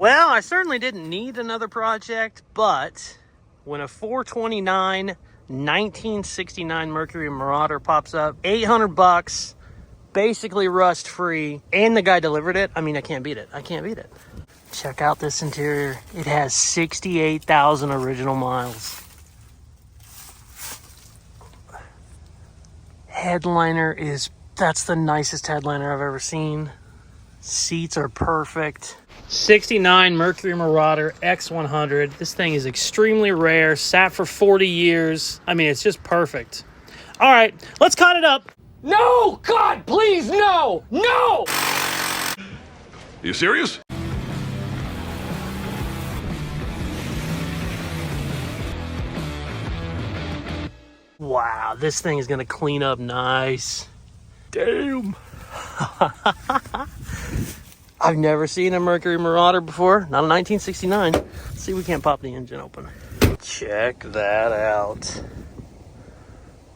Well, I certainly didn't need another project, but when a 429 1969 Mercury Marauder pops up, 800 bucks, basically rust free, and the guy delivered it, I mean, I can't beat it. I can't beat it. Check out this interior. It has 68,000 original miles. Headliner that's the nicest headliner I've ever seen. Seats are perfect. 69 Mercury Marauder X-100. This thing is extremely rare, sat for 40 years. I mean, it's just perfect. All right, let's cut it up. No! God, please, no! No! You serious? Wow, this thing is gonna clean up nice. Damn. I've never seen a Mercury Marauder before, not a 1969. Let's see if we can't pop the engine open. Check that out.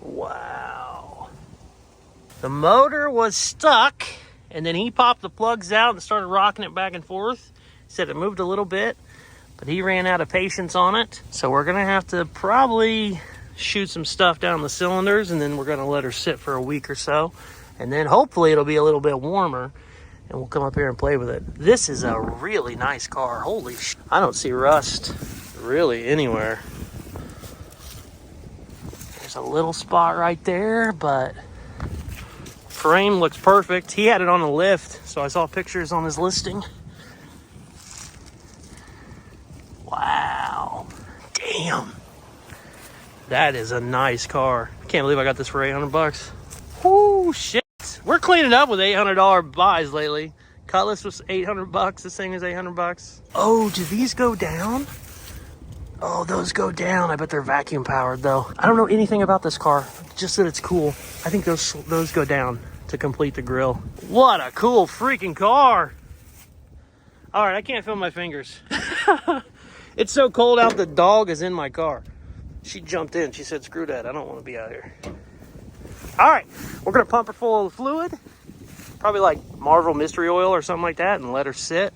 Wow. The motor was stuck, and then he popped the plugs out and started rocking it back and forth. He said it moved a little bit, but he ran out of patience on it. So we're gonna have to probably shoot some stuff down the cylinders, and then we're gonna let her sit for a week or so. And then hopefully it'll be a little bit warmer, and we'll come up here and play with it. This is a really nice car. Holy sh! I don't see rust really anywhere. There's a little spot right there, but frame looks perfect. He had it on a lift, so I saw pictures on his listing. Wow. Damn. That is a nice car. I can't believe I got this for 800 bucks. Whoo, shit. We're cleaning up with $800 buys lately. Cutlass was 800 bucks. This thing is 800 bucks. Oh, do these go down? Oh, those go down. I bet they're vacuum powered though. I don't know anything about this car, just that it's cool. I think those go down to complete the grill. What a cool freaking car. All right, I can't feel my fingers. It's so cold out, the dog is in my car. She jumped in. She said, screw that. I don't want to be out here. All right, we're going to pump her full of fluid, probably like Marvel Mystery Oil or something like that, and let her sit,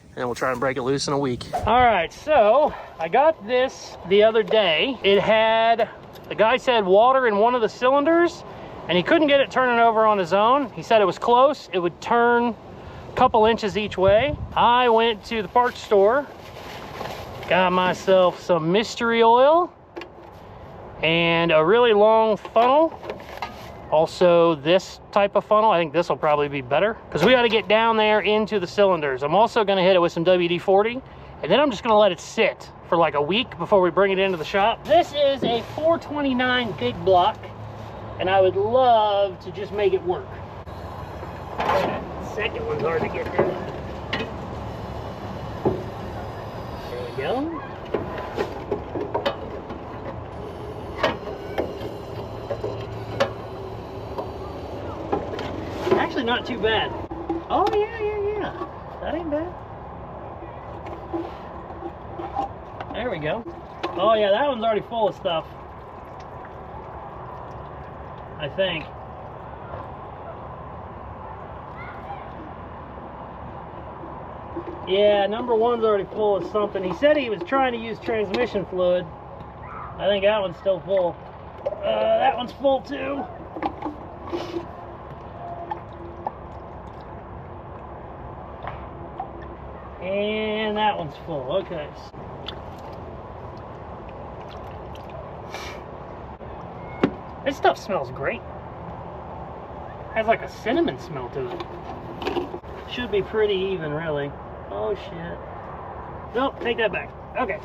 and then we'll try and break it loose in a week. All right, so I got this the other day. It had, the guy said water in one of the cylinders, and he couldn't get it turning over on his own. He said it was close. It would turn a couple inches each way. I went to the parts store, got myself some mystery oil, and a really long funnel. Also this type of funnel. I think this will probably be better because we got to get down there into the cylinders. I'm also going to hit it with some WD-40, and then I'm just going to let it sit for like a week before we bring it into the shop. This is a 429 big block, and I would love to just make it work. That second one's hard to get to. There we go. Actually not too bad. Oh yeah. That ain't bad. There we go. Oh yeah, that one's already full of stuff, I think. Yeah, number one's already full of something. He said he was trying to use transmission fluid. I think that one's still full. That one's full too. And that one's full. Okay. This stuff smells great. Has like a cinnamon smell to it. Should be pretty even, really. Oh shit. Nope, take that back. Okay.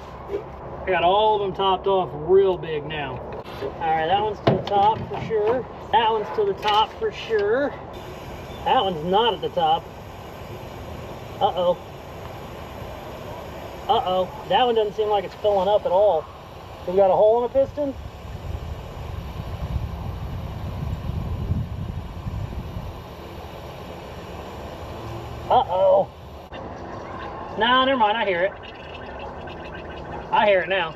I got all of them topped off real big now. Alright, that one's to the top for sure. That one's to the top for sure. That one's not at the top. Uh-oh. Uh-oh. That one doesn't seem like it's filling up at all. We got a hole in the piston? Uh-oh. No, never mind. I hear it. I hear it now.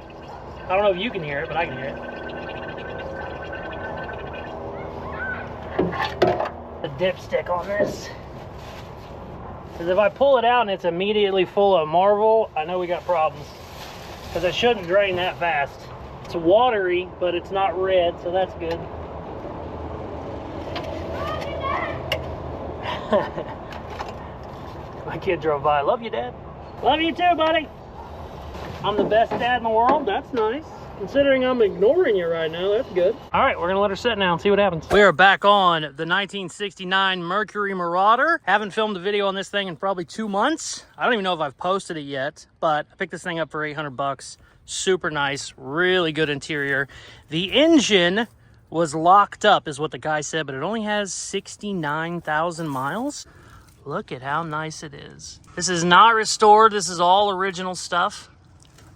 I don't know if you can hear it, but I can hear it. The dipstick on this. Because if I pull it out and it's immediately full of marble, I know we got problems. Because it shouldn't drain that fast. It's watery, but it's not red, so that's good. My kid drove by. Love you, Dad. Love you too, buddy. I'm the best dad in the world. That's nice. Considering I'm ignoring you right now, that's good. All right, we're gonna let her sit now and see what happens. We are back on the 1969 Mercury Marauder. Haven't filmed a video on this thing in probably 2 months. I don't even know if I've posted it yet, but I picked this thing up for 800 bucks. Super nice, really good interior. The engine was locked up is what the guy said, but it only has 69,000 miles. Look at how nice it is. This is not restored. This is all original stuff.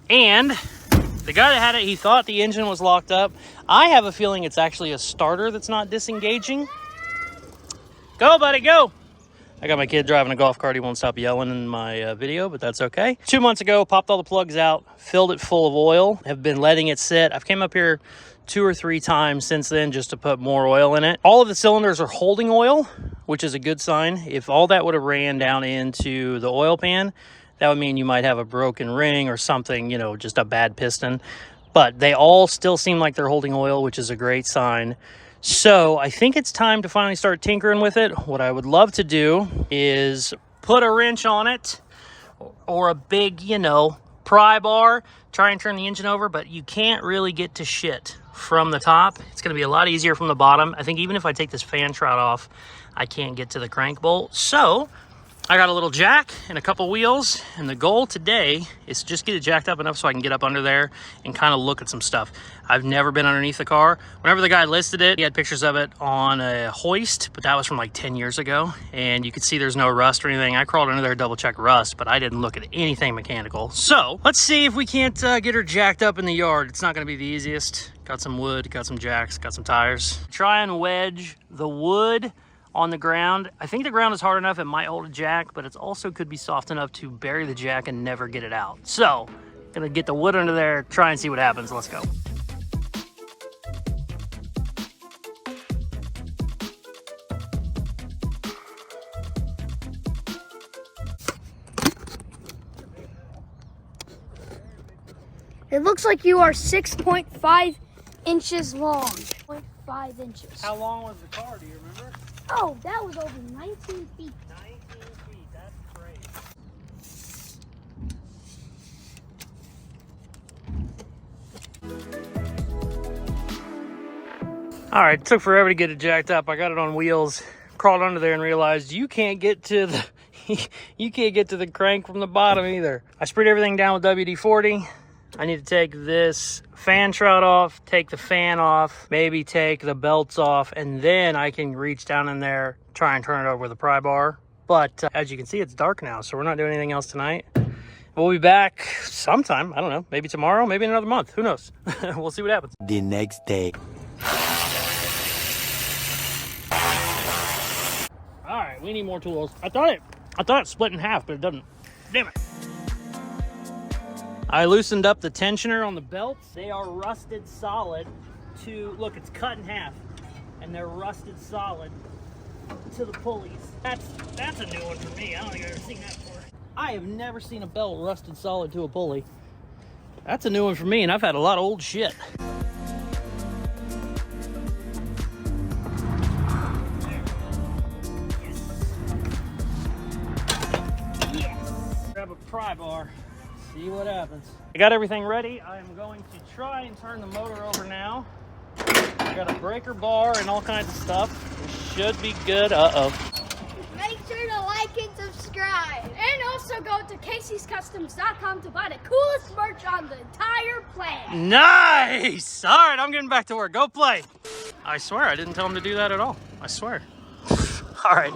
And the guy that had it, he thought the engine was locked up. I have a feeling it's actually a starter that's not disengaging. Go, buddy, go. I got my kid driving a golf cart. He won't stop yelling in my video, but that's okay. 2 months ago, popped all the plugs out, filled it full of oil, have been letting it sit. I've came up here 2 or 3 times since then just to put more oil in it. All of the cylinders are holding oil, which is a good sign. If all that would have ran down into the oil pan, that would mean you might have a broken ring or something, you know, just a bad piston. But they all still seem like they're holding oil, which is a great sign. So I think it's time to finally start tinkering with it. What I would love to do is put a wrench on it or a big, you know, pry bar, try and turn the engine over, but you can't really get to shit from the top. It's going to be a lot easier from the bottom. I think even if I take this fan shroud off, I can't get to the crank bolt. So I got a little jack and a couple wheels, and the goal today is to just get it jacked up enough so I can get up under there and kind of look at some stuff. I've never been underneath the car. Whenever the guy listed it, he had pictures of it on a hoist, but that was from like 10 years ago, and you could see there's no rust or anything. I crawled under there to double check rust, but I didn't look at anything mechanical. So let's see if we can't get her jacked up in the yard. It's not going to be the easiest. Got some wood, got some jacks, got some tires. Try and wedge the wood on the ground. I think the ground is hard enough, it might hold a jack, but it also could be soft enough to bury the jack and never get it out. So, gonna get the wood under there, try and see what happens. Let's go. It looks like you are 6.5 inches long. 0.5 inches. How long was the car, do you remember? Oh, that was over 19 feet. 19 feet, that's great. All right, it took forever to get it jacked up. I got it on wheels, crawled under there and realized you can't get to the you can't get to the crank from the bottom either. I sprayed everything down with WD-40. I need to take this fan shroud off, take the fan off, maybe take the belts off, and then I can reach down in there, try and turn it over with a pry bar. But as you can see, it's dark now, so we're not doing anything else tonight. We'll be back sometime. I don't know, maybe tomorrow, maybe in another month. Who knows? We'll see what happens. The next day. All right, we need more tools. I thought it split in half, but it doesn't. Damn it. I loosened up the tensioner on the belts. They are rusted solid to, look, it's cut in half, and they're rusted solid to the pulleys. That's a new one for me. I don't think I've ever seen that before. I have never seen a belt rusted solid to a pulley. That's a new one for me, and I've had a lot of old shit. Grab a pry bar. See what happens. I got everything ready. I am going to try and turn the motor over now. I got a breaker bar and all kinds of stuff. It should be good. Uh-oh. Make sure to like and subscribe. And also go to Caseyscustoms.com to buy the coolest merch on the entire planet. Nice! All right, I'm getting back to work. Go play. I swear, I didn't tell him to do that at all. I swear. All right,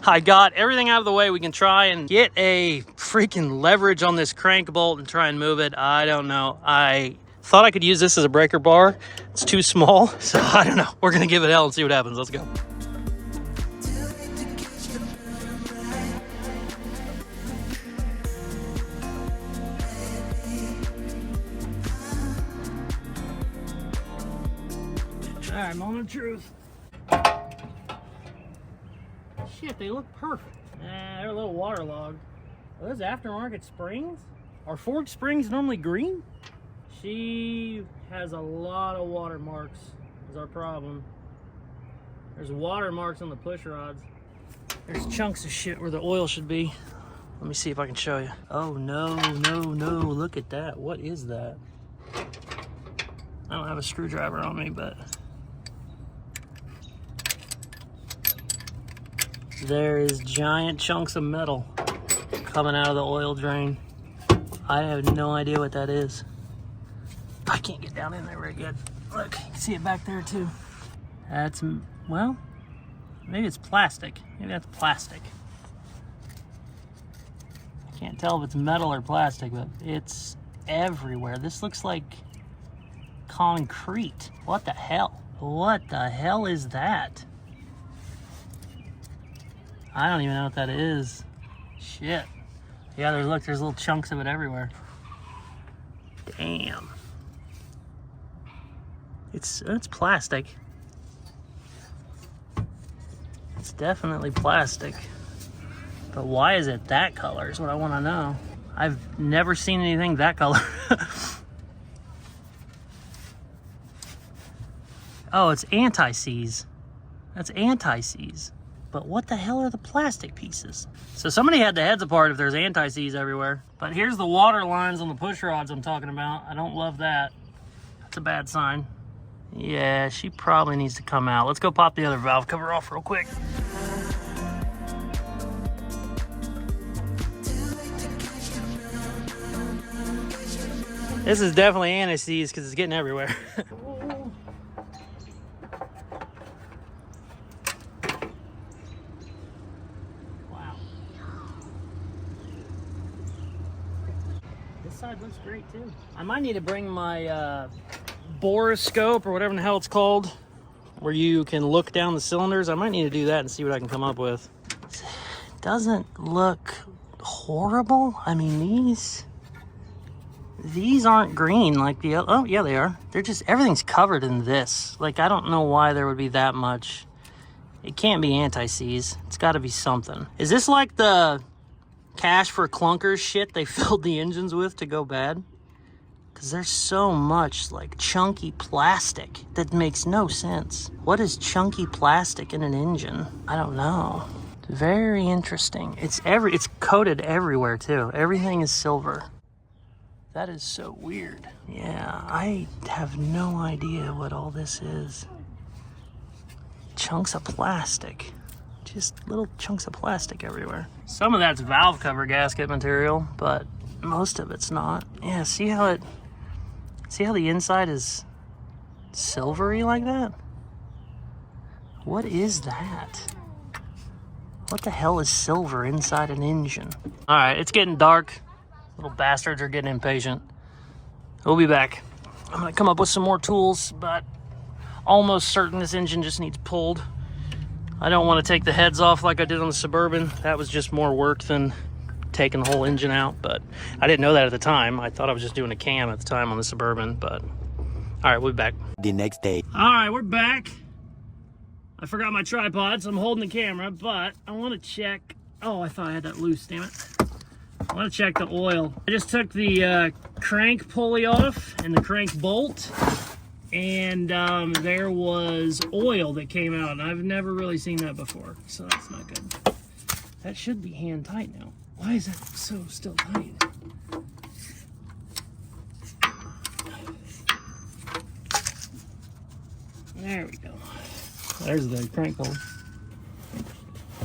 I got everything out of the way. We can try and get a freaking leverage on this crank bolt and try and move it. I don't know. I thought I could use this as a breaker bar. It's too small, so I don't know. We're gonna give it hell and see what happens. Let's go. All right, moment of truth. Shit, they look perfect. they're a little waterlogged. Are those aftermarket springs? Are forged springs normally green? She has a lot of water marks, is our problem. There's water marks on the push rods. There's chunks of shit where the oil should be. Let me see if I can show you. Oh no, no, no, look at that. What is that? I don't have a screwdriver on me, but there is giant chunks of metal coming out of the oil drain. I have no idea what that is. I can't get down in there very good. Look, you can see it back there too. That's, well, maybe it's plastic. Maybe that's plastic. I can't tell if it's metal or plastic, but it's everywhere. This looks like concrete. What the hell? What the hell is that? I don't even know what that is. Shit. Yeah, there's little chunks of it everywhere. Damn. It's plastic. It's definitely plastic. But why is it that color is what I want to know. I've never seen anything that color. Oh, it's anti-seize. That's anti-seize. But what the hell are the plastic pieces? So somebody had the heads apart if there's anti-seize everywhere. But here's the water lines on the push rods I'm talking about. I don't love that. That's a bad sign. Yeah, she probably needs to come out. Let's go pop the other valve cover off real quick. This is definitely anti-seize because it's getting everywhere. Wow. This side looks great too. I might need to bring my borescope or whatever the hell it's called, where you can look down the cylinders. I might need to do that and see what I can come up with. It doesn't look horrible. I mean, these aren't green like the other. Oh yeah, they are. They're just, everything's covered in this. Like, I don't know why there would be that much. It can't be anti-seize. It's got to be something. Is this like the cash for clunkers shit they filled the engines with to go bad? Because there's so much like chunky plastic that makes no sense. What is chunky plastic in an engine? I don't know. It's very interesting. It's coated everywhere too. Everything is silver. That is so weird. Yeah, I have no idea what all this is. Chunks of plastic. Just little chunks of plastic everywhere. Some of that's valve cover gasket material, but most of it's not. Yeah, see how the inside is silvery like that? What is that? What the hell is silver inside an engine? All right, it's getting dark. Little bastards are getting impatient. We'll be back. I'm gonna come up with some more tools, but almost certain this engine just needs pulled. I don't want to take the heads off like I did on the Suburban. That was just more work than taking the whole engine out, but I didn't know that at the time. I thought I was just doing a cam at the time on the Suburban, but all right, we'll be back. The next day. All right, we're back. I forgot my tripod, so I'm holding the camera, but I want to check. Oh, I thought I had that loose, damn it. I want to check the oil. I just took the crank pulley off and the crank bolt, and there was oil that came out, and I've never really seen that before, so that's not good. That should be hand tight now. Why is that so still tight? There we go. There's the crank bolt.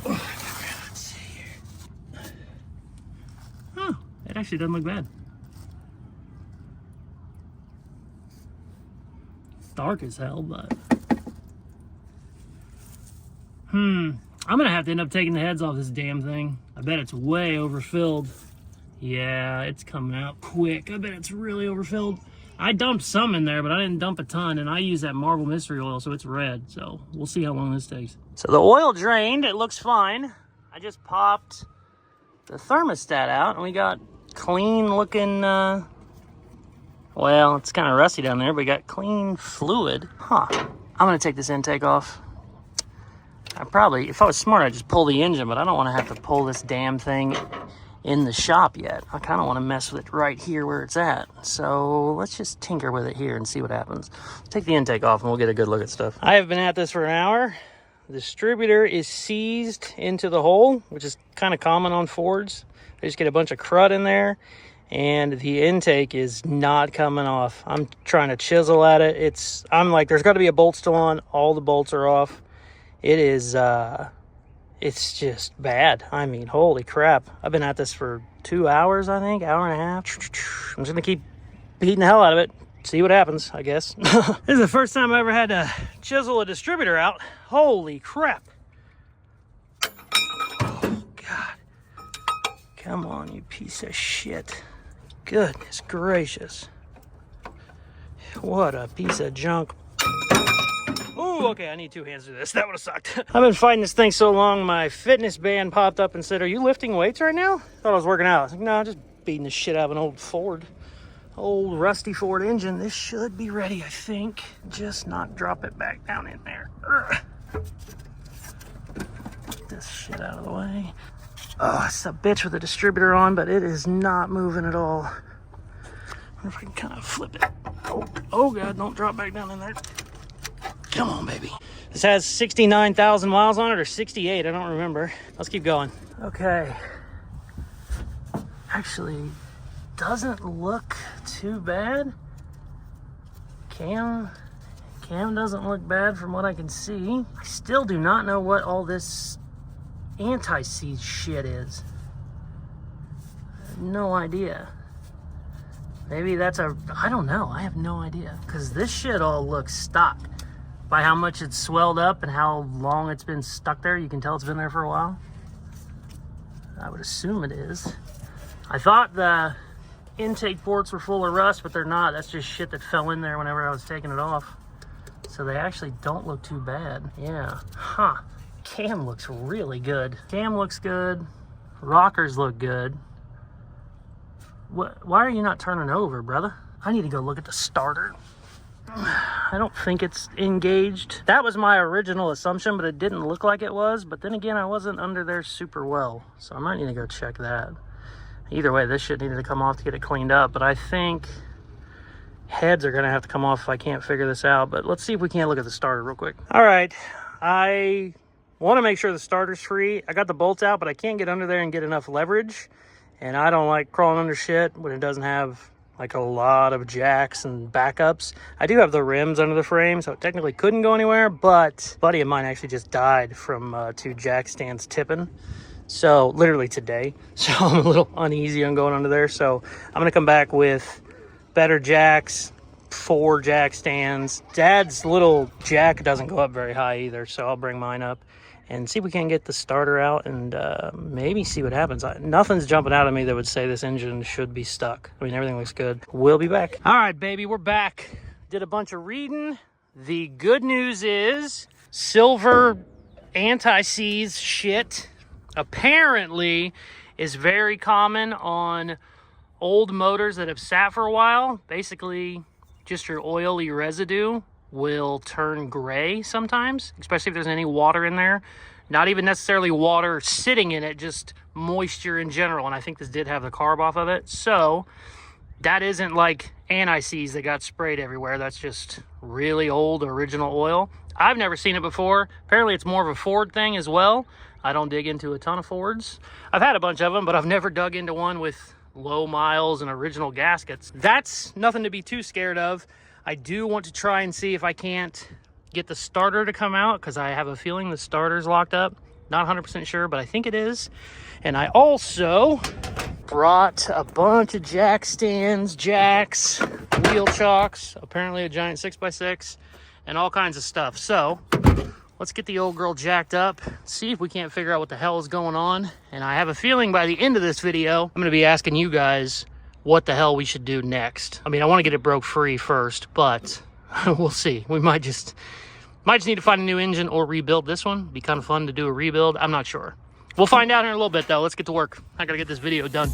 Let's see here. Huh, it actually doesn't look bad. It's dark as hell, but I'm gonna have to end up taking the heads off this damn thing. I bet it's way overfilled. Yeah, it's coming out quick. I bet it's really overfilled. I dumped some in there, but I didn't dump a ton, and I use that Marble Mystery Oil, so it's red. So we'll see how long this takes. So the oil drained, it looks fine. I just popped the thermostat out, and we got clean looking, well, it's kind of rusty down there, but we got clean fluid. Huh. I'm gonna take this intake off. I probably, if I was smart, I'd just pull the engine, but I don't want to have to pull this damn thing in the shop yet. I kind of want to mess with it right here where it's at. So let's just tinker with it here and see what happens. Let's take the intake off and we'll get a good look at stuff. I have been at this for an hour. The distributor is seized into the hole, which is kind of common on Fords. They just get a bunch of crud in there, and the intake is not coming off. I'm trying to chisel at it. I'm like, there's got to be a bolt still on. All the bolts are off. It is, it's just bad. I mean, holy crap. I've been at this for 2 hours, I think, hour and a half. I'm just going to keep beating the hell out of it. See what happens, I guess. This is the first time I ever had to chisel a distributor out. Holy crap. Oh, God. Come on, you piece of shit. Goodness gracious. What a piece of junk. Oh, okay, I need 2 hands to do this. That would have sucked. I've been fighting this thing so long, my fitness band popped up and said, "Are you lifting weights right now?" Thought I was working out. I was like, no, just beating the shit out of an old Ford. Old rusty Ford engine. This should be ready, I think. Just not drop it back down in there. Ugh. Get this shit out of the way. Oh, it's a bitch with the distributor on, but it is not moving at all. I wonder if I can kind of flip it. Oh God, don't drop back down in there. Come on, baby. This has 69,000 miles on it, or 68, I don't remember. Let's keep going. Okay. Actually, doesn't look too bad. Cam doesn't look bad from what I can see. I still do not know what all this anti-seize shit is. I have no idea. Maybe that's I don't know. I have no idea. Because this shit all looks stock. By how much it's swelled up and how long it's been stuck there, you can tell it's been there for a while. I would assume it is. I thought the intake ports were full of rust, but they're not. That's just shit that fell in there whenever I was taking it off. So they actually don't look too bad. Yeah. Huh. Cam looks really good. Cam looks good. Rockers look good. Why are you not turning over, brother? I need to go look at the starter. I don't think it's engaged. That was my original assumption, but it didn't look like it was. But then again, I wasn't under there super well, so I might need to go check that. Either way, this shit needed to come off to get it cleaned up, but I think heads are gonna have to come off if I can't figure this out. But let's see if we can't look at the starter real quick. All right, I want to make sure the starter's free. I got the bolts out, but I can't get under there and get enough leverage, and I don't like crawling under shit when it doesn't have like a lot of jacks and backups. I do have the rims under the frame, so it technically couldn't go anywhere, but a buddy of mine actually just died from 2 jack stands tipping. So literally today. So I'm a little uneasy on going under there. So I'm going to come back with better jacks, 4 jack stands. Dad's little jack doesn't go up very high either, so I'll bring mine up and see if we can get the starter out and maybe see what happens. Nothing's jumping out at me that would say this engine should be stuck. I mean, everything looks good. We'll be back. All right, baby, we're back. Did a bunch of reading. The good news is silver anti-seize shit apparently is very common on old motors that have sat for a while. Basically, just your oily residue will turn gray sometimes, especially if there's any water in there. Not even necessarily water sitting in it, just moisture in general. And I think this did have the carb off of it. So that isn't like anti-seize that got sprayed everywhere. That's just really old original oil. I've never seen it before. Apparently it's more of a Ford thing as well. I don't dig into a ton of Fords. I've had a bunch of them, but I've never dug into one with low miles and original gaskets. That's nothing to be too scared of. I do want to try and see if I can't get the starter to come out, because I have a feeling the starter's locked up. Not 100% sure, but I think it is. And I also brought a bunch of jack stands, jacks, wheel chocks, apparently a giant 6x6, and all kinds of stuff. So let's get the old girl jacked up, see if we can't figure out what the hell is going on. And I have a feeling by the end of this video, I'm going to be asking you guys what the hell we should do next. I mean, I want to get it broke free first, but we'll see. We might just need to find a new engine or rebuild this one. Be kind of fun to do a rebuild. I'm not sure. We'll find out in a little bit though. Let's get to work. I gotta get this video done.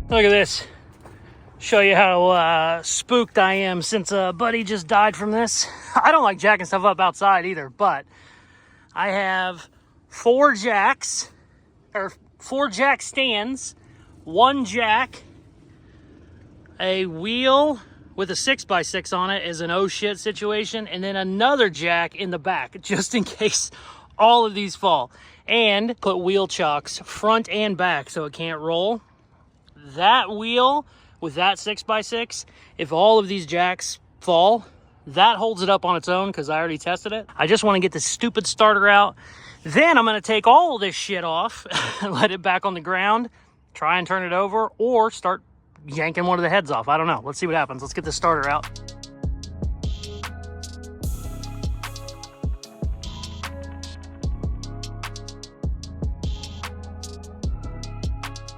Look at this. Show you how spooked I am since a buddy just died from this. I don't like jacking stuff up outside either, but I have 4 jacks, or 4 jack stands, 1 jack, a wheel with a 6x6 on it is an oh shit situation, and then another jack in the back just in case all of these fall. And put wheel chocks front and back so it can't roll. That wheel with that 6x6, if all of these jacks fall, that holds it up on its own because I already tested it. I just want to get this stupid starter out. Then I'm going to take all of this shit off and let it back on the ground, try and turn it over, or start yanking one of the heads off. I don't know. Let's see what happens. Let's get this starter out.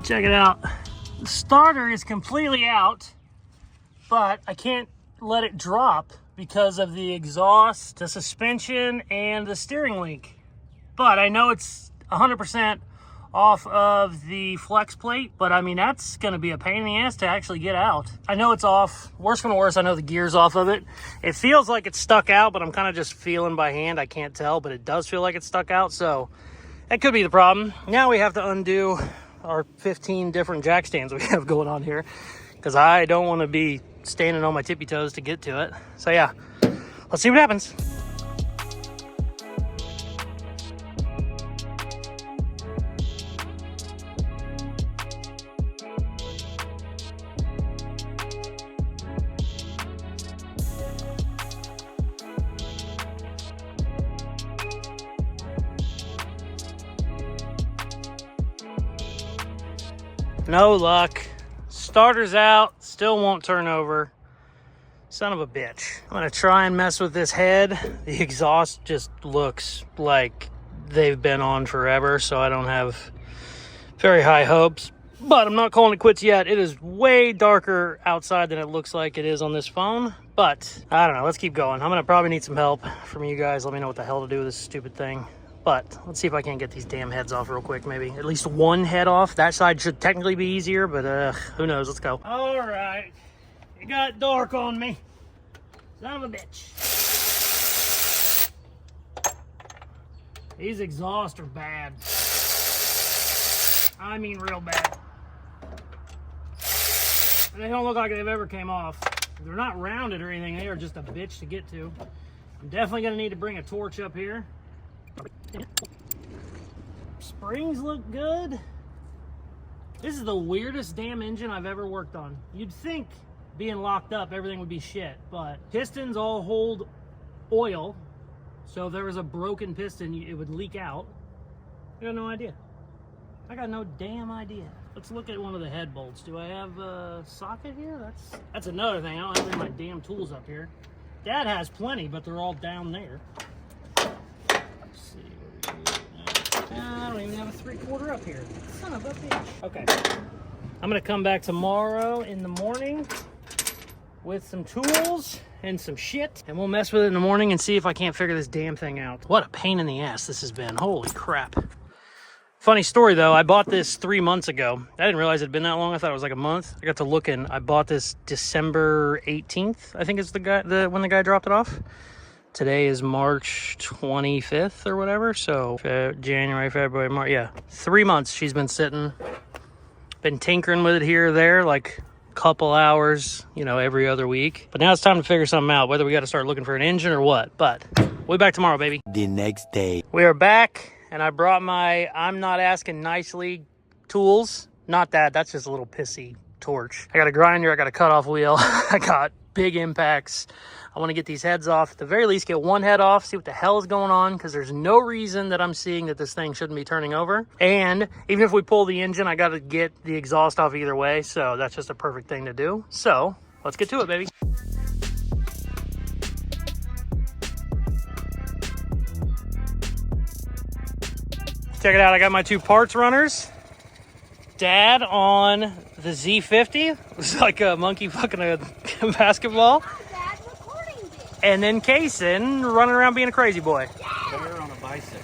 Check it out. The starter is completely out, but I can't let it drop because of the exhaust, the suspension, and the steering link. But I know it's 100% off of the flex plate, but I mean, that's gonna be a pain in the ass to actually get out. I know it's off. Worst come to worst, I know the gear's off of it. It feels like it's stuck out, but I'm kind of just feeling by hand. I can't tell, but it does feel like it's stuck out, so that could be the problem. Now we have to undo our 15 different jack stands we have going on here because I don't want to be standing on my tippy toes to get to it. So yeah, let's see what happens. No luck. Starter's out, still won't turn over. Son of a bitch. I'm gonna try and mess with this head. The exhaust just looks like they've been on forever, so I don't have very high hopes. But I'm not calling it quits yet. It is way darker outside than it looks like it is on this phone. But I don't know, let's keep going. I'm gonna probably need some help from you guys. Let me know what the hell to do with this stupid thing. But let's see if I can't get these damn heads off real quick, maybe. At least one head off. That side should technically be easier, but who knows? Let's go. All right. It got dark on me. Son of a bitch. These exhausts are bad. I mean real bad. They don't look like they've ever came off. They're not rounded or anything. They are just a bitch to get to. I'm definitely going to need to bring a torch up here. Springs look good. This is the weirdest damn engine I've ever worked on. You'd think being locked up everything would be shit, but pistons all hold oil, so if there was a broken piston it would leak out. I got no idea. I got no damn idea. Let's look at one of the head bolts. Do I have a socket here? That's another thing. I don't have any of my damn tools up here. Dad has plenty, but they're all down there. I don't even have a 3/4 up here. Son of a bitch. Okay. I'm going to come back tomorrow in the morning with some tools and some shit, and we'll mess with it in the morning and see if I can't figure this damn thing out. What a pain in the ass this has been. Holy crap. Funny story though, I bought this 3 months ago. I didn't realize it had been that long. I thought it was like a month. I got to looking. I bought this December 18th, I think is when the guy dropped it off. Today is March 25th or whatever, so January, February, March, yeah. 3 months she's been sitting. Been tinkering with it here or there, like a couple hours, you know, every other week. But now it's time to figure something out, whether we got to start looking for an engine or what. But we'll be back tomorrow, baby. The next day. We are back, and I brought my I'm Not Asking Nicely tools. Not that's just a little pissy torch. I got a grinder, I got a cutoff wheel, I got big impacts. I want to get these heads off. At the very least, get one head off, see what the hell is going on, because there's no reason that I'm seeing that this thing shouldn't be turning over. And even if we pull the engine, I got to get the exhaust off either way, so that's just a perfect thing to do. So let's get to it, baby. Check it out. I got my 2 parts runners. Dad on the Z50. It's like a monkey fucking a basketball. And then Kaysen running around being a crazy boy. Bear on a bicycle.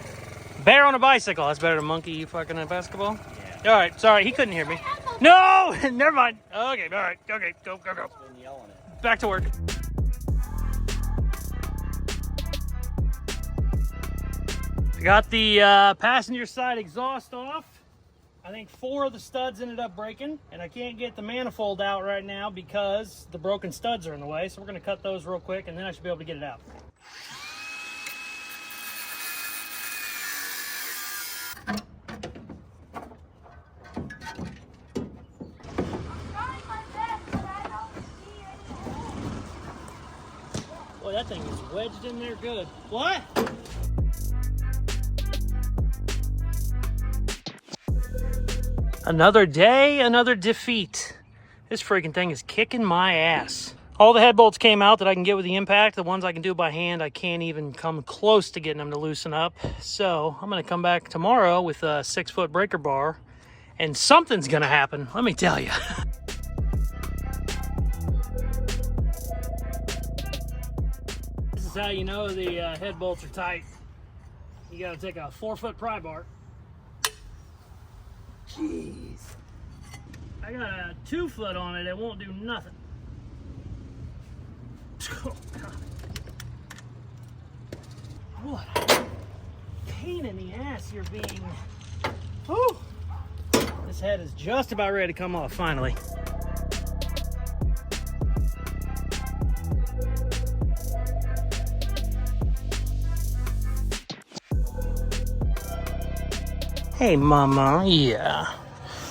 Bear on a bicycle. That's better than monkey fucking a basketball? Yeah. All right. Sorry, he couldn't hear me. On the No, never mind. Okay, all right. Okay, go. Back to work. I got the passenger side exhaust off. I think 4 of the studs ended up breaking, and I can't get the manifold out right now because the broken studs are in the way. So we're gonna cut those real quick, and then I should be able to get it out. Boy, that thing is wedged in there good. What? Another day, another defeat. This freaking thing is kicking my ass. All the head bolts came out that I can get with the impact. The ones I can do by hand, I can't even come close to getting them to loosen up. So I'm gonna come back tomorrow with a 6-foot breaker bar, and something's gonna happen, let me tell you. This is how you know the head bolts are tight. You gotta take a 4-foot pry bar. Jeez. I got a 2-foot on it, it won't do nothing. Oh, God. What a pain in the ass you're being. Whew. This head is just about ready to come off, finally. Hey, Mama, yeah.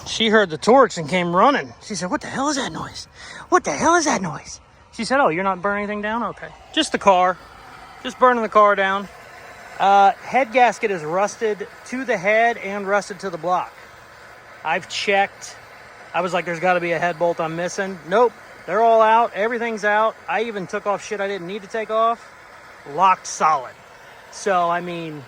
She heard the torch and came running. She said, what the hell is that noise? What the hell is that noise? She said, oh, you're not burning anything down? Okay. Just the car. Just burning the car down. Head gasket is rusted to the head and rusted to the block. I've checked. I was like, there's got to be a head bolt I'm missing. Nope. They're all out. Everything's out. I even took off shit I didn't need to take off. Locked solid. So, I mean,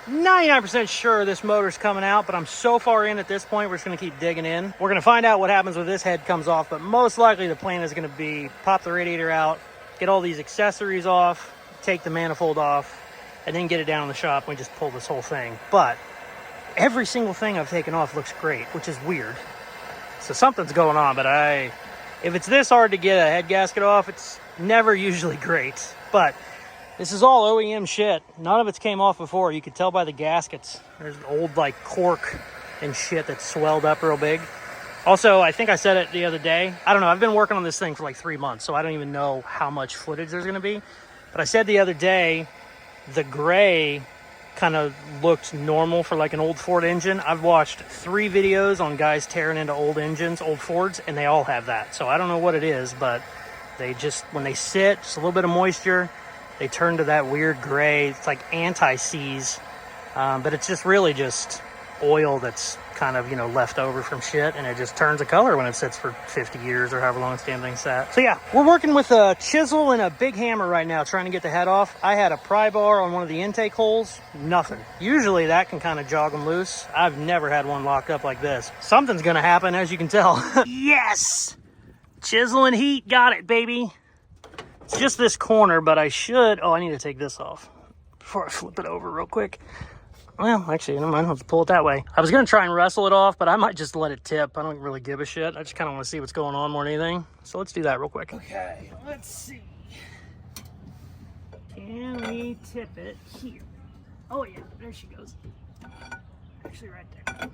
99% sure this motor's coming out, but I'm so far in at this point, we're just going to keep digging in. We're going to find out what happens when this head comes off, but most likely the plan is going to be pop the radiator out, get all these accessories off, take the manifold off, and then get it down in the shop and we just pull this whole thing. But every single thing I've taken off looks great, which is weird. So something's going on, but if it's this hard to get a head gasket off, it's never usually great. But this is all OEM shit. None of it's came off before. You could tell by the gaskets. There's old like cork and shit that's swelled up real big. Also, I think I said it the other day. I don't know. I've been working on this thing for like 3 months, so I don't even know how much footage there's going to be. But I said the other day, the gray kind of looked normal for like an old Ford engine. I've watched 3 videos on guys tearing into old engines, old Fords, and they all have that. So I don't know what it is, but they just, when they sit, just a little bit of moisture, they turn to that weird gray. It's like anti-seize, but it's just really just oil that's kind of, you know, left over from shit, and it just turns a color when it sits for 50 years or however long this damn thing sat. So yeah, we're working with a chisel and a big hammer right now trying to get the head off. I had a pry bar on one of the intake holes, nothing. Usually that can kind of jog them loose. I've never had one locked up like this. Something's gonna happen, as you can tell. Yes! Chisel and heat, got it, baby. It's just this corner, but I should... Oh, I need to take this off before I flip it over real quick. Well, actually, never mind. I'll have to pull it that way. I was going to try and wrestle it off, but I might just let it tip. I don't really give a shit. I just kind of want to see what's going on more than anything. So let's do that real quick. Okay, let's see. Can we tip it here? Oh, yeah, there she goes. Actually, right there.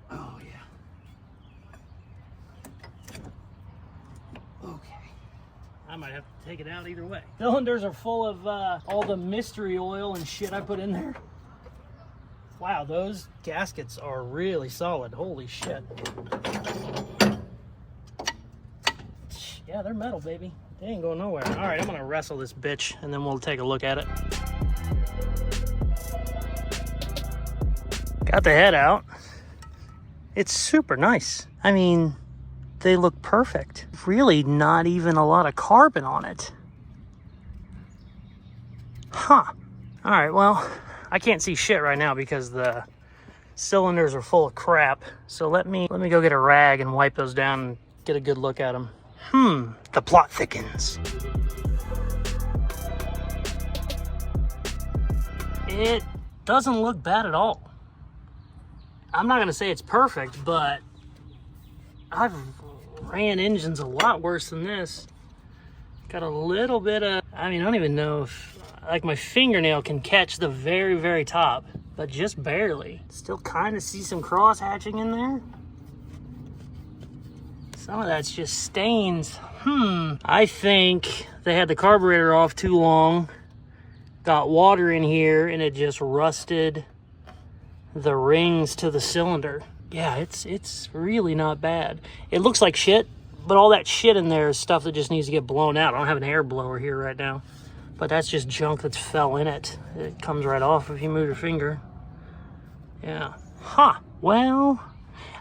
Oh, yeah. Okay. I might have to take it out either way. Cylinders are full of all the mystery oil and shit I put in there. Wow, those gaskets are really solid. Holy shit. Yeah, they're metal, baby. They ain't going nowhere. All right, I'm gonna wrestle this bitch and then we'll take a look at it. Got the head out. It's super nice. I mean, they look perfect. Really not even a lot of carbon on it. Huh. All right, well, I can't see shit right now because the cylinders are full of crap. So let me go get a rag and wipe those down and get a good look at them. The plot thickens. It doesn't look bad at all. I'm not gonna say it's perfect, but I've ran engines a lot worse than this. Got a little bit of, I mean, I don't even know if, like, my fingernail can catch the very, very top, but just barely. Still kind of see some cross hatching in there. Some of that's just stains. I think they had the carburetor off too long, got water in here, and it just rusted the rings to the cylinder. Yeah, it's really not bad. It looks like shit, but all that shit in there is stuff that just needs to get blown out. I don't have an air blower here right now, but that's just junk that's fell in it. It comes right off if you move your finger. Yeah. Huh. Well,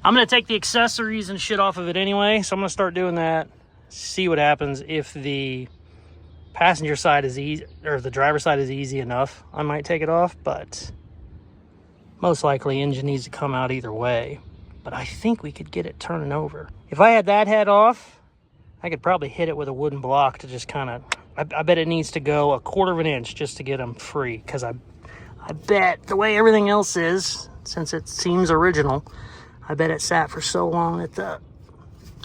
I'm gonna take the accessories and shit off of it anyway, so I'm gonna start doing that. See what happens. If the passenger side is easy, or the driver's side is easy enough, I might take it off, but most likely engine needs to come out either way. But I think we could get it turning over. If I had that head off, I could probably hit it with a wooden block to just kind of, I bet it needs to go 1/4 of an inch just to get them free, because I bet the way everything else is, since it seems original, I bet it sat for so long that the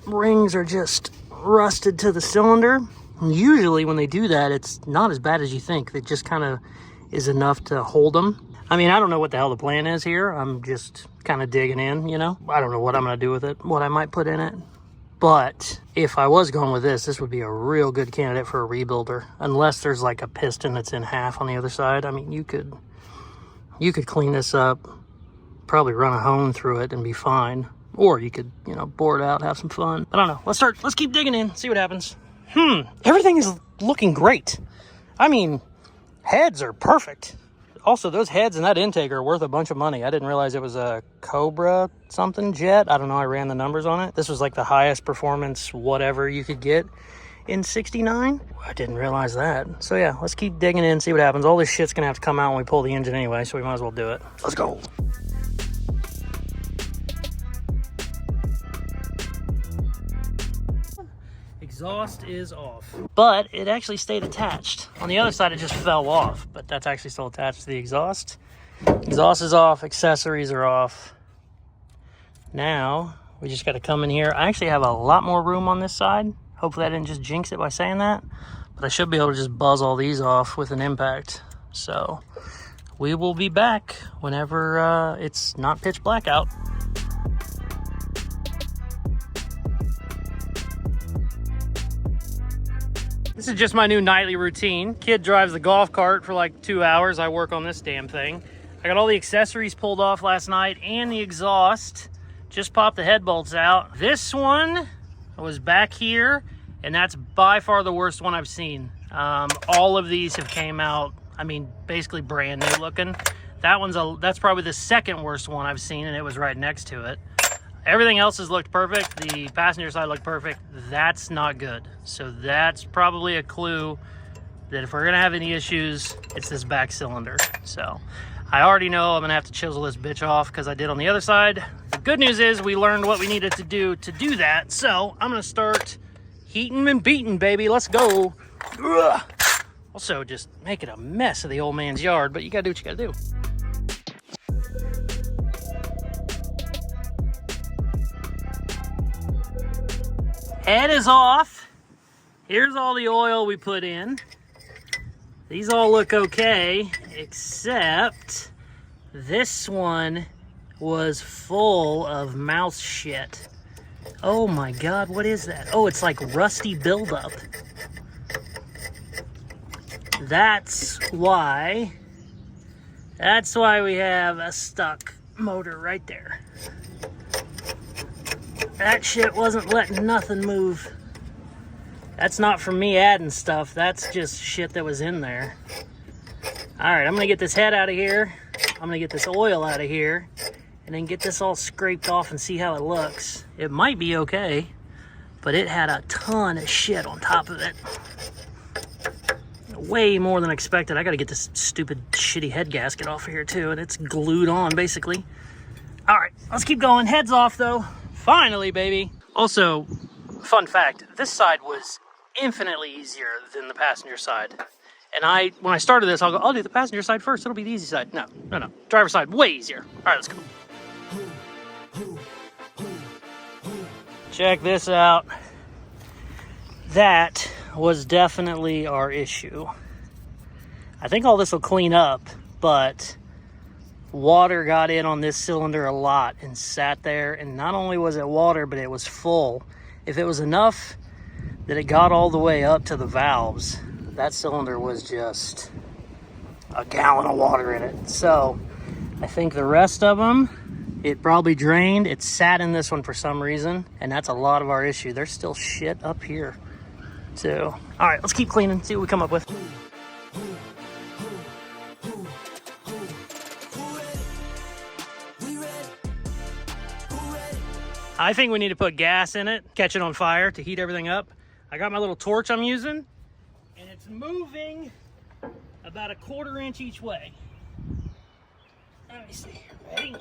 rings are just rusted to the cylinder. And usually when they do that, it's not as bad as you think. It just kind of is enough to hold them. I mean, I don't know what the hell the plan is here. I'm just kind of digging in, you know? I don't know what I'm going to do with it, what I might put in it. But if I was going with this would be a real good candidate for a rebuilder. Unless there's like a piston that's in half on the other side. I mean, you could clean this up, probably run a hone through it and be fine. Or you could, you know, bore it out, have some fun. I don't know. Let's keep digging in, see what happens. Everything is looking great. I mean, heads are perfect. Also, those heads and that intake are worth a bunch of money. I didn't realize it was a Cobra something jet. I don't know, I ran the numbers on it. This was like the highest performance whatever you could get in 69. I didn't realize that. So yeah, let's keep digging in, see what happens. All this shit's gonna have to come out when we pull the engine anyway, so we might as well do it. Let's go. Exhaust is off, but it actually stayed attached. On the other side, it just fell off, but that's actually still attached to the exhaust. Exhaust is off, accessories are off. Now, we just got to come in here. I actually have a lot more room on this side. Hopefully I didn't just jinx it by saying that, but I should be able to just buzz all these off with an impact. So we will be back whenever it's not pitch black out. This is just my new nightly routine. Kid drives the golf cart for like 2 hours. I work on this damn thing. I got all the accessories pulled off last night and the exhaust. Just popped the head bolts out. This one was back here, and that's by far the worst one I've seen. All of these have came out, I mean, basically brand new looking. That's probably the second worst one I've seen, and it was right next to it. Everything else has looked perfect. The passenger side looked perfect. That's not good. So that's probably a clue that if we're gonna have any issues, it's this back cylinder. So I already know I'm gonna have to chisel this bitch off because I did on the other side. The good news is we learned what we needed to do that. So I'm gonna start heating and beating, baby. Let's go. Ugh. Also, just making a mess of the old man's yard, but you gotta do what you gotta do. Head is off. Here's all the oil we put in. These all look okay, except this one was full of mouse shit. Oh my God, what is that? Oh, it's like rusty buildup. That's why we have a stuck motor right there. That shit wasn't letting nothing move. That's not from me adding stuff. That's just shit that was in there. All right, I'm gonna get this head out of here. I'm gonna get this oil out of here and then get this all scraped off and see how it looks. It might be okay, but it had a ton of shit on top of it. Way more than expected. I gotta get this stupid shitty head gasket off of here too, and it's glued on basically. All right, let's keep going. Head's off though. Finally, baby. Also, fun fact, this side was infinitely easier than the passenger side. And when I started this, I'll do the passenger side first. It'll be the easy side. No. Driver's side, way easier. All right, let's go. Check this out. That was definitely our issue. I think all this will clean up, but water got in on this cylinder a lot and sat there, and not only was it water, but it was full. If it was enough that it got all the way up to the valves, that cylinder was just a gallon of water in it. So I think the rest of them, it probably drained. It sat in this one for some reason, and that's a lot of our issue. There's still shit up here too. All right, let's keep cleaning, see what we come up with. I think we need to put gas in it, catch it on fire to heat everything up. I got my little torch I'm using, and it's moving about a 1/4 inch each way. Let me see. Ready?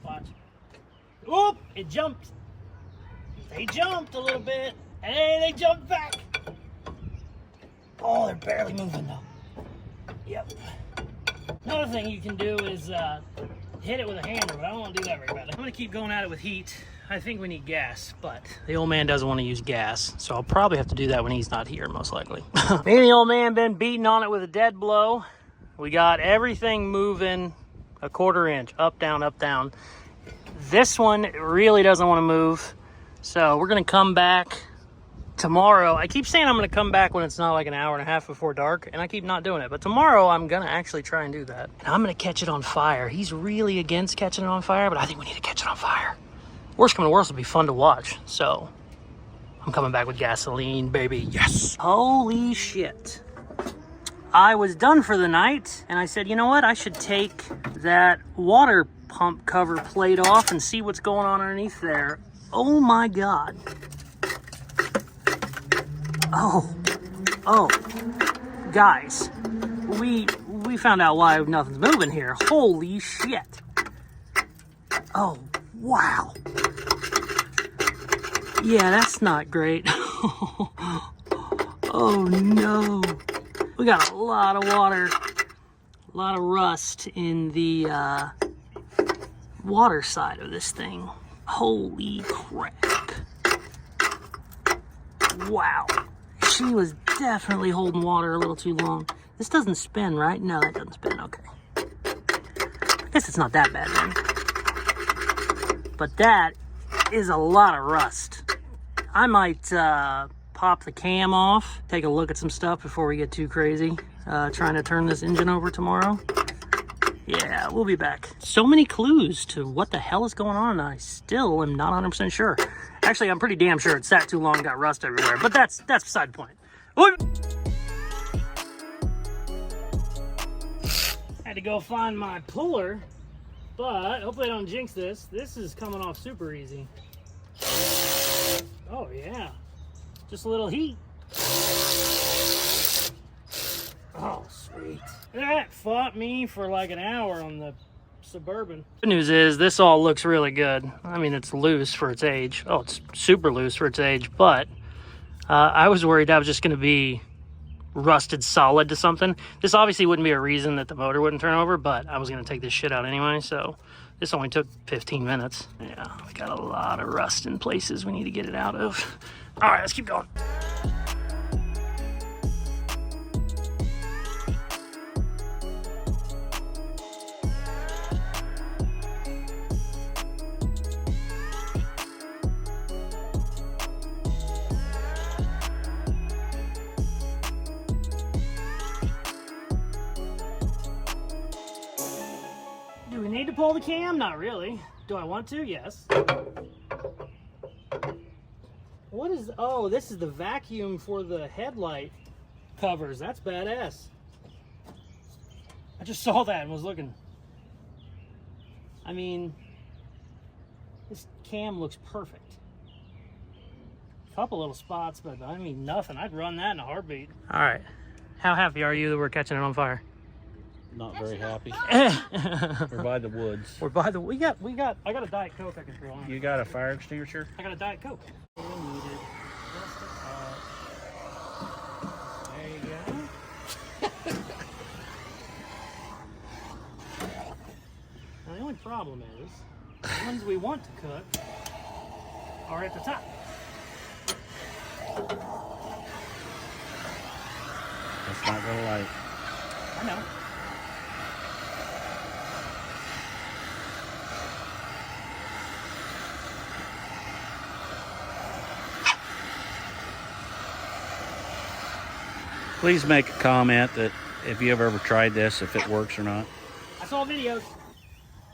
Watch. Whoop! It jumped. They jumped a little bit. Hey, they jumped back. Oh, they're barely moving though. Yep. Another thing you can do is hit it with a hammer, but I don't want to do that very badly. I'm going to keep going at it with heat. I think we need gas, but the old man doesn't want to use gas, so I'll probably have to do that when he's not here, most likely. Me and the old man been beating on it with a dead blow. We got everything moving a 1/4 inch, up, down, up, down. This one really doesn't want to move, so we're going to come back tomorrow. I keep saying I'm going to come back when it's not like an hour and a half before dark, and I keep not doing it. But tomorrow I'm going to actually try and do that. And I'm going to catch it on fire. He's really against catching it on fire, but I think we need to catch it on fire. Worst come to worst, it'll be fun to watch. So I'm coming back with gasoline, baby. Yes. Holy shit. I was done for the night, and I said, you know what? I should take that water pump cover plate off and see what's going on underneath there. Oh my God. Oh, guys, we found out why nothing's moving here. Holy shit. Oh, wow. Yeah, that's not great. Oh no. We got a lot of water, a lot of rust in the water side of this thing. Holy crap. Wow. She was definitely holding water a little too long. This doesn't spin, right? No, that doesn't spin. Okay. I guess it's not that bad then. But that is a lot of rust. I might pop the cam off, take a look at some stuff before we get too crazy. Trying to turn this engine over tomorrow. Yeah, we'll be back. So many clues to what the hell is going on. I still am not 100% sure. Actually, I'm pretty damn sure it sat too long and got rust everywhere, but that's beside the point. Had to go find my puller, but hopefully I don't jinx this. This is coming off super easy. Oh yeah, just a little heat. Oh, sweet. That fought me for like an hour on the Suburban. Good news is this all looks really good. I mean, it's loose for its age. Oh, it's super loose for its age, but I was worried that was just going to be rusted solid to something. This obviously wouldn't be a reason that the motor wouldn't turn over, but I was going to take this shit out anyway, so this only took 15 minutes. Yeah, we got a lot of rust in places we need to get it out of. All right, let's keep going. Do we need to pull the cam? Not really. Do I want to? Yes. What is, oh, this is the vacuum for the headlight covers. That's badass. I just saw that and was looking. I mean, this cam looks perfect. Couple little spots, but I mean nothing. I'd run that in a heartbeat. All right. How happy are you that we're catching it on fire? Not very happy. We're by the woods. We're by the, I got a Diet Coke I can throw on. You got a fire extinguisher? I got a Diet Coke. There you go. Now, the only problem is, ones we want to cook are at the top. That's not gonna light. I know. Please make a comment that if you ever tried this, if it works or not. I saw videos.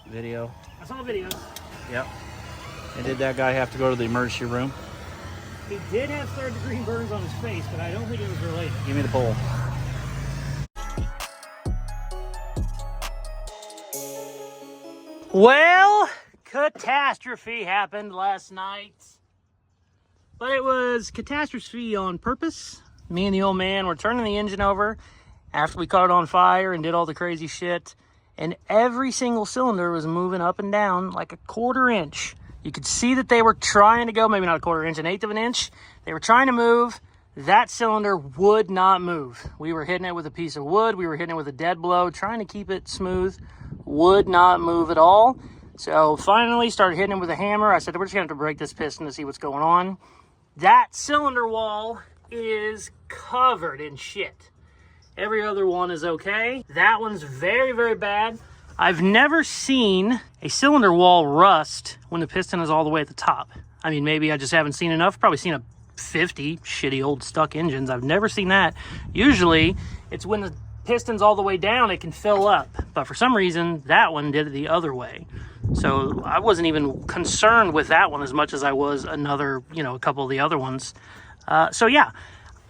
Video. I saw videos. Yep. And did that guy have to go to the emergency room? He did have third-degree burns on his face, but I don't think it was related. Give me the pole. Well, catastrophe happened last night. But it was catastrophe on purpose. Me and the old man were turning the engine over after we caught it on fire and did all the crazy shit. And every single cylinder was moving up and down like a 1/4 inch. You could see that they were trying to go, maybe not a 1/4 inch, 1/8 of an inch. They were trying to move. That cylinder would not move. We were hitting it with a piece of wood. We were hitting it with a dead blow, trying to keep it smooth. Would not move at all. So finally started hitting it with a hammer. I said, we're just gonna have to break this piston to see what's going on. That cylinder wall is covered in shit. Every other one is okay. That one's very, very bad. I've never seen a cylinder wall rust when the piston is all the way at the top. I mean, maybe I just haven't seen enough. Probably seen a 50 shitty old stuck engines. I've never seen that. Usually it's when the piston's all the way down, it can fill up. But for some reason, that one did it the other way. So I wasn't even concerned with that one as much as I was another, a couple of the other ones. So yeah,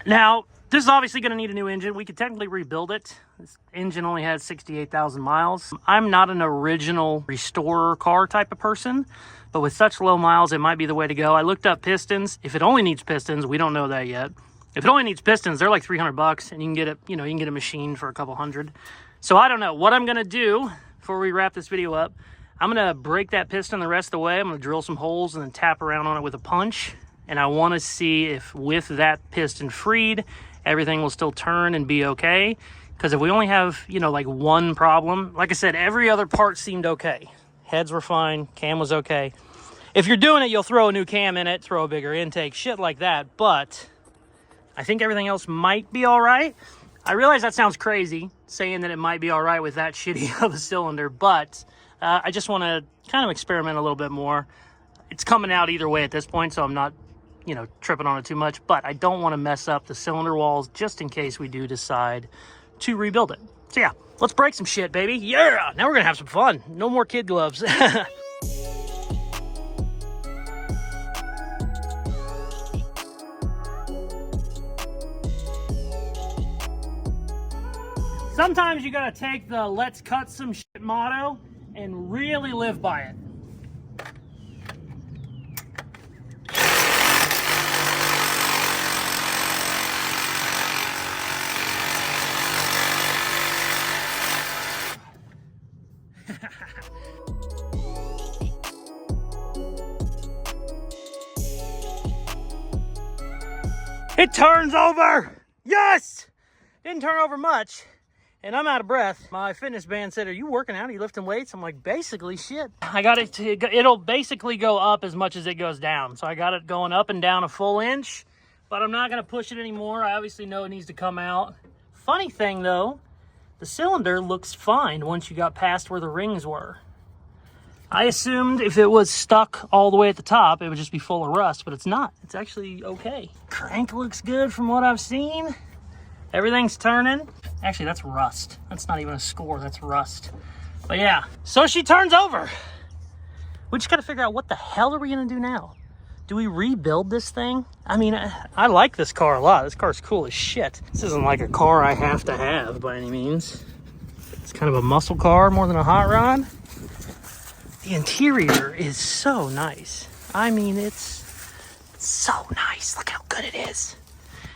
now this is obviously going to need a new engine. We could technically rebuild it. This engine only has 68,000 miles. I'm not an original restorer car type of person, but with such low miles, it might be the way to go. I looked up pistons. If it only needs pistons, we don't know that yet. If it only needs pistons, they're like $300 and you can get it, you can get a machine for a couple hundred. So I don't know what I'm going to do before we wrap this video up. I'm going to break that piston the rest of the way. I'm going to drill some holes and then tap around on it with a punch. And I want to see if with that piston freed, everything will still turn and be okay. Because if we only have, like one problem, like I said, every other part seemed okay. Heads were fine, cam was okay. If you're doing it, you'll throw a new cam in it, throw a bigger intake, shit like that. But I think everything else might be all right. I realize that sounds crazy, saying that it might be all right with that shitty of a cylinder, but I just want to kind of experiment a little bit more. It's coming out either way at this point, so I'm not tripping on it too much, but I don't want to mess up the cylinder walls just in case we do decide to rebuild it. So yeah, let's break some shit, baby. Yeah, now we're gonna have some fun. No more kid gloves. Sometimes you gotta take the let's cut some shit motto and really live by it. It turns over! Yes! Didn't turn over much, and I'm out of breath. My fitness band said, are you working out? Are you lifting weights? I'm like, basically, shit. I got it to, it'll basically go up as much as it goes down. So I got it going up and down a full inch, but I'm not gonna push it anymore. I obviously know it needs to come out. Funny thing though, the cylinder looks fine once you got past where the rings were. I assumed if it was stuck all the way at the top, it would just be full of rust, but it's not. It's actually okay. Crank looks good from what I've seen. Everything's turning. Actually, that's rust. That's not even a score, that's rust. But yeah, so she turns over. We just gotta figure out what the hell are we gonna do now? Do we rebuild this thing? I mean, I like this car a lot. This car's cool as shit. This isn't like a car I have to have by any means. It's kind of a muscle car more than a hot rod. The interior is so nice. I mean, it's so nice. Look how good it is.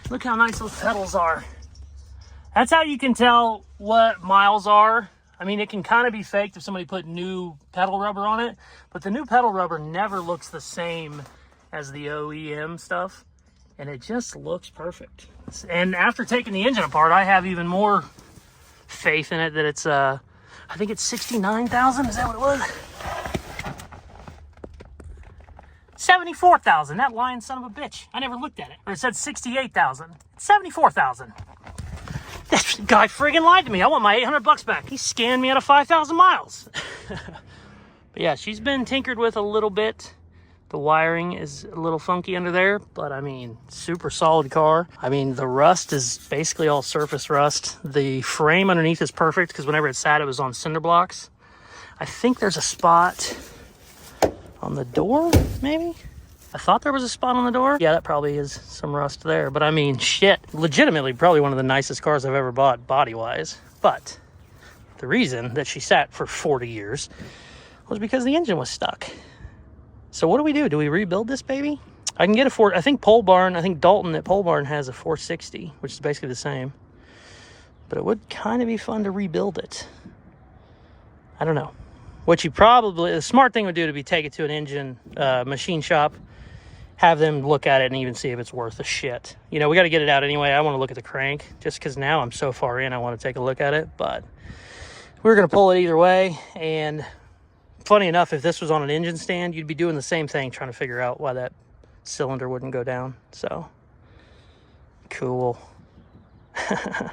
Look how nice those pedals are. That's how you can tell what miles are. I mean, it can kind of be faked if somebody put new pedal rubber on it, but the new pedal rubber never looks the same as the OEM stuff, and it just looks perfect. And after taking the engine apart, I have even more faith in it that it's, I think it's 69,000, is that what it was? $74,000. That lying son of a bitch. I never looked at it. Or it said $68,000. It's $74,000. This guy friggin' lied to me. I want my $800 back. He scanned me out of 5,000 miles. But yeah, she's been tinkered with a little bit. The wiring is a little funky under there, but I mean, super solid car. I mean, the rust is basically all surface rust. The frame underneath is perfect because whenever it sat, it was on cinder blocks. I think there's a spot on the door, maybe? I thought there was a spot on the door. Yeah, that probably is some rust there. But I mean, shit, legitimately probably one of the nicest cars I've ever bought body-wise. But the reason that she sat for 40 years was because the engine was stuck. So what do? Do we rebuild this baby? I can get I think Dalton at Polebarn has a 460, which is basically the same. But it would kind of be fun to rebuild it. I don't know. What the smart thing would do to be take it to an engine machine shop, have them look at it and even see if it's worth a shit. You know, we got to get it out anyway. I want to look at the crank just because now I'm so far in, I want to take a look at it. But we're going to pull it either way. And funny enough, if this was on an engine stand, you'd be doing the same thing, trying to figure out why that cylinder wouldn't go down. So, cool. I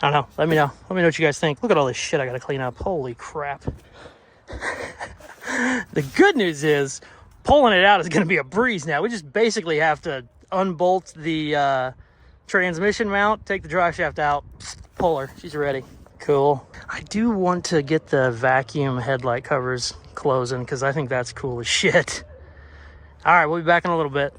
don't know. Let me know. Let me know what you guys think. Look at all this shit I got to clean up. Holy crap. The good news is, pulling it out is going to be a breeze now. We just basically have to unbolt the transmission mount, take the drive shaft out, pull her. She's ready. Cool. I do want to get the vacuum headlight covers closing because I think that's cool as shit. All right, we'll be back in a little bit.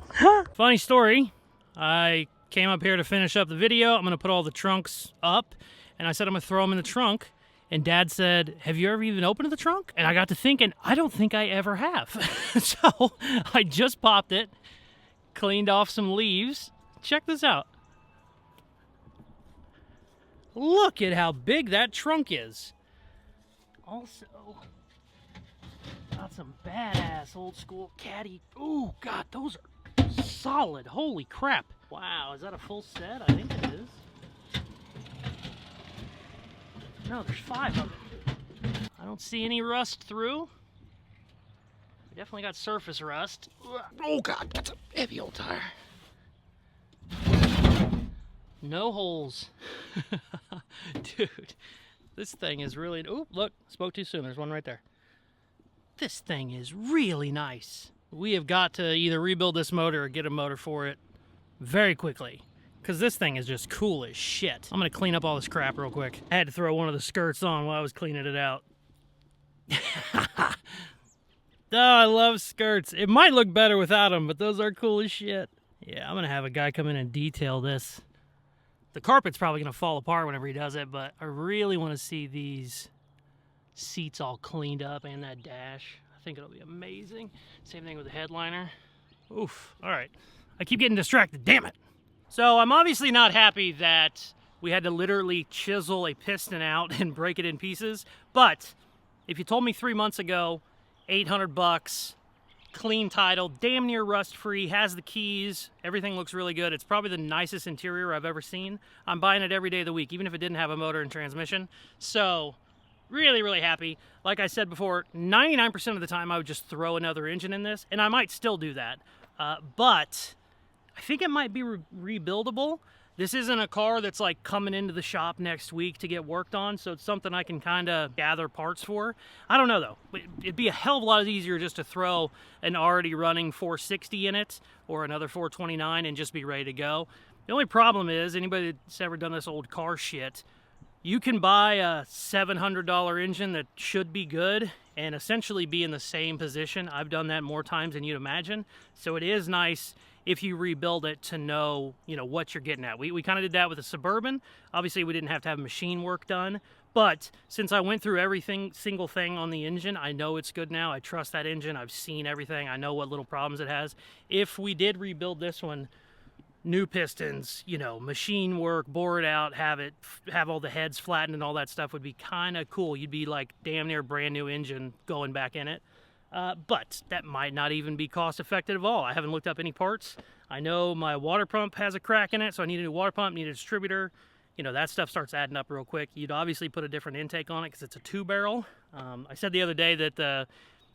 Funny story. I came up here to finish up the video. I'm going to put all the trunks up, and I said I'm going to throw them in the trunk. And Dad said, have you ever even opened the trunk? And I got to thinking, I don't think I ever have. So I just popped it, cleaned off some leaves. Check this out. Look at how big that trunk is. Also, got some badass old school caddy. Oh, God, those are solid. Holy crap. Wow, is that a full set? I think it is. No, there's 5 of them. I don't see any rust through. We definitely got surface rust. Oh, God, that's a heavy old tire. No holes. Dude, this thing is really... Oh, look, spoke too soon. There's one right there. This thing is really nice. We have got to either rebuild this motor or get a motor for it very quickly, because this thing is just cool as shit. I'm going to clean up all this crap real quick. I had to throw one of the skirts on while I was cleaning it out. Oh, I love skirts. It might look better without them, but those are cool as shit. Yeah, I'm going to have a guy come in and detail this. The carpet's probably going to fall apart whenever he does it, but I really want to see these seats all cleaned up and that dash. I think it'll be amazing. Same thing with the headliner. Oof. All right. I keep getting distracted. Damn it. So I'm obviously not happy that we had to literally chisel a piston out and break it in pieces. But if you told me 3 months ago, $800, clean title, damn near rust-free, has the keys, everything looks really good. It's probably the nicest interior I've ever seen. I'm buying it every day of the week, even if it didn't have a motor and transmission. So really, really happy. Like I said before, 99% of the time I would just throw another engine in this, and I might still do that. But I think it might be rebuildable. This isn't a car that's like coming into the shop next week to get worked on, so it's something I can kind of gather parts for. I don't know though. It'd be a hell of a lot easier just to throw an already running 460 in it or another 429 and just be ready to go. The only problem is, anybody that's ever done this old car shit, you can buy a $700 engine that should be good and essentially be in the same position. I've done that more times than you'd imagine. So it is nice if you rebuild it to know, you know, what you're getting at. We kind of did that with a Suburban. Obviously, we didn't have to have machine work done. But since I went through single thing on the engine, I know it's good now. I trust that engine. I've seen everything. I know what little problems it has. If we did rebuild this one, new pistons, you know, machine work, bore it out, have all the heads flattened and all that stuff would be kind of cool. You'd be like damn near brand new engine going back in it. But that might not even be cost effective at all. I haven't looked up any parts. I know my water pump has a crack in it, so I need a new water pump, need a distributor. You know, that stuff starts adding up real quick. You'd obviously put a different intake on it because it's a 2-barrel. I said the other day that the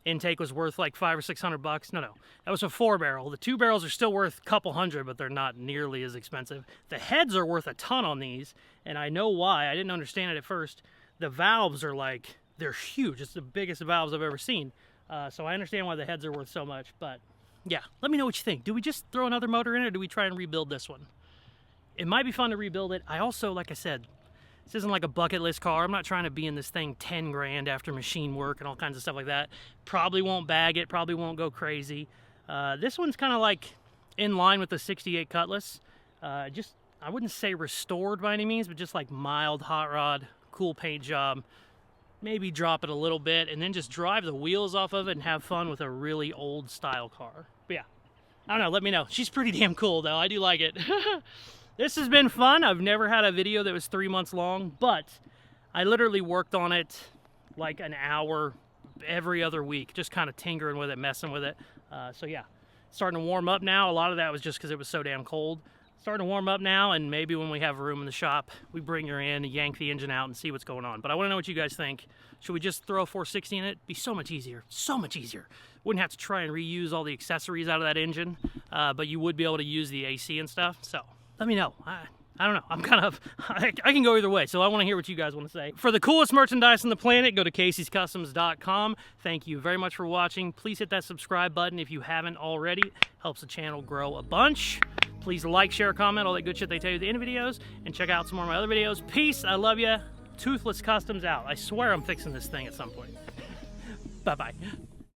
intake was worth like $500 or $600. No, that was a 4-barrel. The 2 barrels are still worth a couple hundred, but they're not nearly as expensive. The heads are worth a ton on these, and I know why. I didn't understand it at first. The valves are like, they're huge. It's the biggest valves I've ever seen. So I understand why the heads are worth so much, but yeah, let me know what you think. Do we just throw another motor in, or do we try and rebuild this one? It might be fun to rebuild it. I also, like I said, this isn't like a bucket list car. I'm not trying to be in this thing 10 grand after machine work and all kinds of stuff like that. Probably won't bag it, probably won't go crazy. This one's kind of like in line with the 68 Cutlass. Just, I wouldn't say restored by any means, but just like mild hot rod, cool paint job. Maybe drop it a little bit and then just drive the wheels off of it and have fun with a really old style car. But yeah, I don't know, let me know. She's pretty damn cool though, I do like it. This has been fun. I've never had a video that was 3 months long, but I literally worked on it like an hour every other week, just kind of tinkering with it, messing with it. So yeah, starting to warm up now. A lot of that was just because it was so damn cold. Starting to warm up now, and maybe when we have room in the shop, we bring her in, yank the engine out, and see what's going on. But I want to know what you guys think. Should we just throw a 460 in it? It'd be so much easier. So much easier. Wouldn't have to try and reuse all the accessories out of that engine, but you would be able to use the AC and stuff. So let me know. I don't know. I'm kind of, I can go either way, so I want to hear what you guys want to say. For the coolest merchandise on the planet, go to Caseyscustoms.com. Thank you very much for watching. Please hit that subscribe button if you haven't already. Helps the channel grow a bunch. Please like, share, comment, all that good shit they tell you at the end of videos, and check out some more of my other videos. Peace. I love you. Toothless Customs out. I swear I'm fixing this thing at some point. Bye-bye.